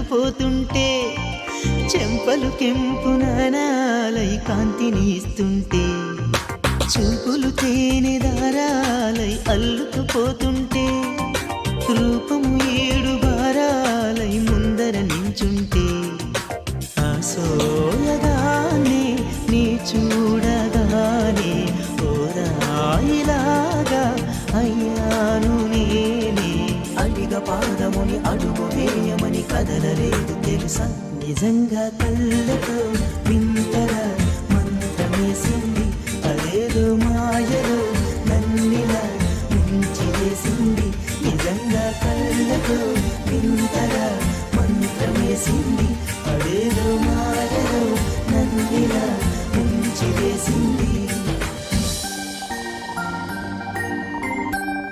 అల్లుకుపోతుంటే చెంపలు కెంపున నాలై కాంతిని ఇస్తుంటే చూపులు తేనె దారాలై అల్లుకుపోతుంటే రూపము ఏడు బారాలై ముందర నించుంటే ఆసోయగానే నీ చూడగానే ఓరాయిలాగా అయ్యాను నేనే అడిగ పాదముని అడుగు వేయమని కదలలేదు తెలుసా నిజంగా కళ్ళతో వింతగా మంత్రమేసింది అదేదో మాయలో నన్నిలా ముంచి వేసింది